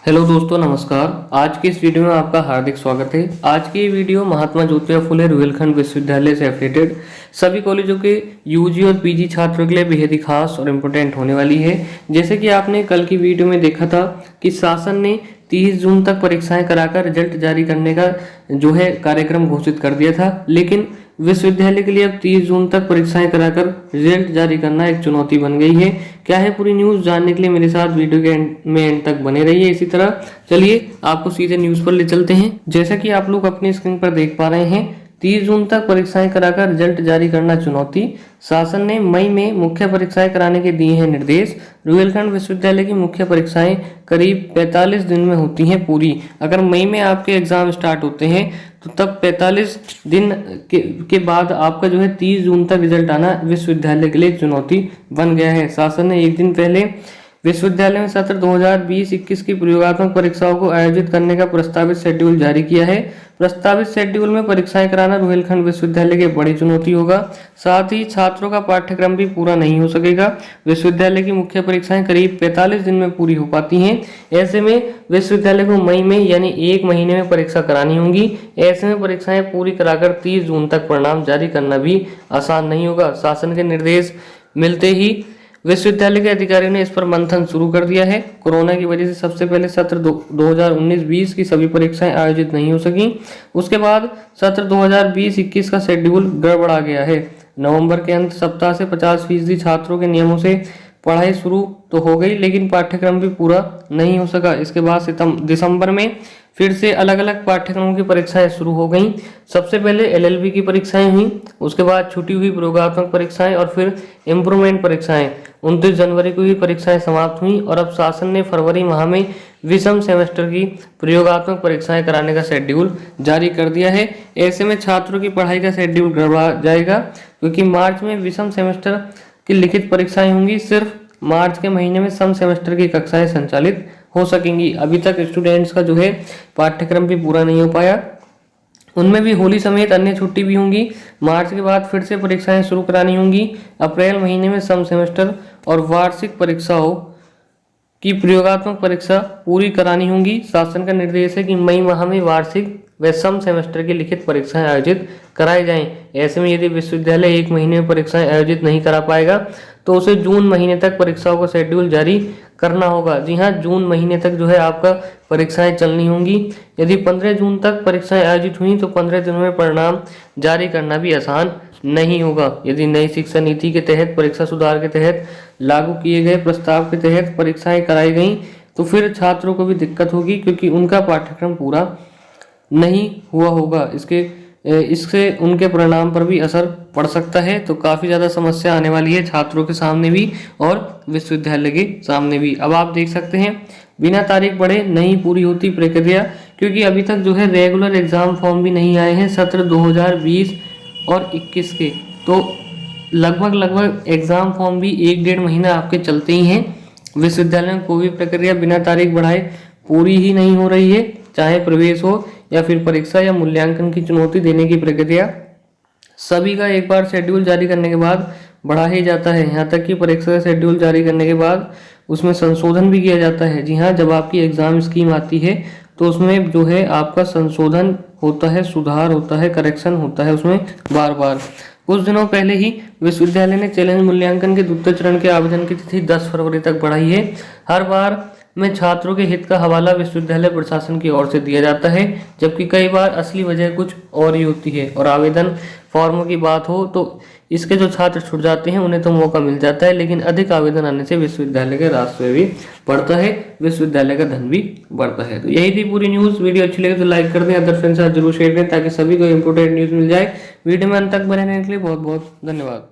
Hello दोस्तों, नमस्कार। आज की इस वीडियो में आपका हार्दिक स्वागत है। आज की ये वीडियो महात्मा ज्योतिबा फुले रुहेलखंड विश्वविद्यालय से एफिलेटेड सभी कॉलेजों के यूजी और पीजी छात्रों के लिए बेहद ही खास और इम्पोर्टेंट होने वाली है। जैसे कि आपने कल की वीडियो में देखा था कि शासन ने 30 जून तक परीक्षाएं कराकर रिजल्ट जारी करने का जो है कार्यक्रम घोषित कर दिया था, लेकिन विश्वविद्यालय के लिए अब 30 जून तक परीक्षाएं कराकर रिजल्ट जारी करना एक चुनौती बन गई है। क्या है पूरी न्यूज़ जानने के लिए मेरे साथ वीडियो के एंड तक बने रहिए। इसी तरह चलिए आपको सीधे न्यूज़ पर ले चलते हैं। जैसा कि आप लोग अपनी स्क्रीन पर देख पा रहे हैं, 30 जून तक परीक्षाएं कराकर रिजल्ट जारी करना चुनौती। शासन ने मई में मुख्य परीक्षाएं कराने के दिए हैं निर्देश। रुहेलखंड विश्वविद्यालय की मुख्य परीक्षाएं करीब 45 दिन में होती हैं पूरी। अगर मई में आपके एग्जाम स्टार्ट होते हैं तो तब 45 दिन के बाद आपका जो है 30 जून तक रिजल्ट आना विश्वविद्यालय के लिए एक चुनौती बन गया है। शासन ने एक दिन पहले विश्वविद्यालय में सत्र 2020-21 की प्रयोगात्मक परीक्षाओं को आयोजित करने का प्रस्तावित शेड्यूल जारी किया है। प्रस्तावित शेड्यूल में परीक्षाएं कराना रुहेलखंड विश्वविद्यालय की बड़ी चुनौती होगा। साथ ही छात्रों का पाठ्यक्रम भी पूरा नहीं हो सकेगा। विश्वविद्यालय की मुख्य परीक्षाएं करीब 45 दिन में पूरी हो पाती हैं। ऐसे में विश्वविद्यालय को मई में यानी 1 महीने में परीक्षा करानी होगी। ऐसे में परीक्षाएं पूरी कराकर 30 जून तक परिणाम जारी करना भी आसान नहीं होगा। शासन के निर्देश मिलते ही विश्वविद्यालय के अधिकारियों ने इस पर मंथन शुरू कर दिया है। कोरोना की वजह से सबसे पहले सत्र 2019-20 की सभी परीक्षाएं आयोजित नहीं हो सकी। उसके बाद सत्र 2020-21 का शेड्यूल गड़बड़ा गया है। नवंबर के अंत सप्ताह से 50% छात्रों के नियमों से पढ़ाई शुरू तो हो गई, लेकिन पाठ्यक्रम भी पूरा नहीं हो सका। इसके बाद दिसंबर में फिर से अलग अलग पाठ्यक्रमों की परीक्षाएं शुरू हो गईं। सबसे पहले एलएलबी की परीक्षाएं हुई, उसके बाद छुटी हुई प्रयोगात्मक परीक्षाएं और फिर इम्प्रूवमेंट परीक्षाएं। 29 जनवरी को ही परीक्षाएं समाप्त हुई और अब शासन ने फरवरी माह में विषम सेमेस्टर की प्रयोगात्मक परीक्षाएं कराने का शेड्यूल जारी कर दिया है। ऐसे में छात्रों की पढ़ाई का शेड्यूल गड़बड़ा जाएगा, क्योंकि मार्च में विषम सेमेस्टर की लिखित परीक्षाएं होंगी। सिर्फ मार्च के महीने में सम सेमेस्टर की कक्षाएं संचालित हो सकेंगी। अभी तक स्टूडेंट्स का जो है पाठ्यक्रम भी पूरा नहीं हो पाया। उनमें भी होली समेत अन्य छुट्टी भी होंगी। मार्च के बाद फिर से परीक्षाएं शुरू करानी होंगी। अप्रैल महीने में सम सेमेस्टर और वार्षिक परीक्षाओं की प्रयोगात्मक परीक्षा पूरी करानी होंगी। शासन का निर्देश है कि मई माह में वार्षिक व सम सेमेस्टर की लिखित परीक्षाएं आयोजित कराई जाएं। ऐसे में यदि विश्वविद्यालय 1 महीने में परीक्षाएं आयोजित नहीं करा पाएगा तो उसे जून महीने तक परीक्षाओं का शेड्यूल जारी करना होगा। जी हाँ, जून महीने तक जो है आपका परीक्षाएं चलनी होंगी। यदि 15 जून तक परीक्षाएं आयोजित हुई तो 15 दिनों में परिणाम जारी करना भी आसान नहीं होगा। यदि नई शिक्षा नीति के तहत परीक्षा सुधार के तहत लागू किए गए प्रस्ताव के तहत परीक्षाएं कराई गई तो फिर छात्रों को भी दिक्कत होगी, क्योंकि उनका पाठ्यक्रम पूरा नहीं हुआ होगा। इससे उनके परिणाम पर भी असर पड़ सकता है। तो काफ़ी ज़्यादा समस्या आने वाली है छात्रों के सामने भी और विश्वविद्यालय के सामने भी। अब आप देख सकते हैं बिना तारीख बढ़े नहीं पूरी होती प्रक्रिया, क्योंकि अभी तक जो है रेगुलर एग्ज़ाम फॉर्म भी नहीं आए हैं सत्र 2020 और 21 के। तो लगभग एग्ज़ाम फॉर्म भी 1-1.5 महीना आपके चलते ही हैं। विश्वविद्यालय में कोई भी प्रक्रिया बिना तारीख बढ़ाए पूरी ही नहीं हो रही है, चाहे प्रवेश हो या फिर परीक्षा या मूल्यांकन की चुनौती देने की प्रक्रिया। सभी का एक बार शेड्यूल जारी करने के बाद बढ़ा ही जाता है। यहाँ तक कि परीक्षा का शेड्यूल जारी करने के बाद उसमें संशोधन भी किया जाता है। जी हाँ, जब आपकी एग्जाम स्कीम आती है तो उसमें जो है आपका संशोधन होता है, सुधार होता है, करेक्शन होता है उसमें बार बार। कुछ दिनों पहले ही विश्वविद्यालय ने चैलेंज मूल्यांकन के द्वितीय चरण के आवेदन की तिथि 10 फरवरी तक बढ़ाई है। हर बार में छात्रों के हित का हवाला विश्वविद्यालय प्रशासन की ओर से दिया जाता है, जबकि कई बार असली वजह कुछ और ही होती है। और आवेदन फॉर्मों की बात हो तो इसके जो छात्र छूट जाते हैं उन्हें तो मौका मिल जाता है, लेकिन अधिक आवेदन आने से विश्वविद्यालय के राजस्व भी बढ़ता है, विश्वविद्यालय का धन भी बढ़ता है। तो यही थी पूरी न्यूज़। वीडियो अच्छी लगे तो लाइक कर दें, अदर फ्रेंड्स के साथ जरूर शेयर करें ताकि सभी को इंपोर्टेंट न्यूज़ मिल जाए। वीडियो में अंत तक बने रहने के लिए बहुत बहुत धन्यवाद।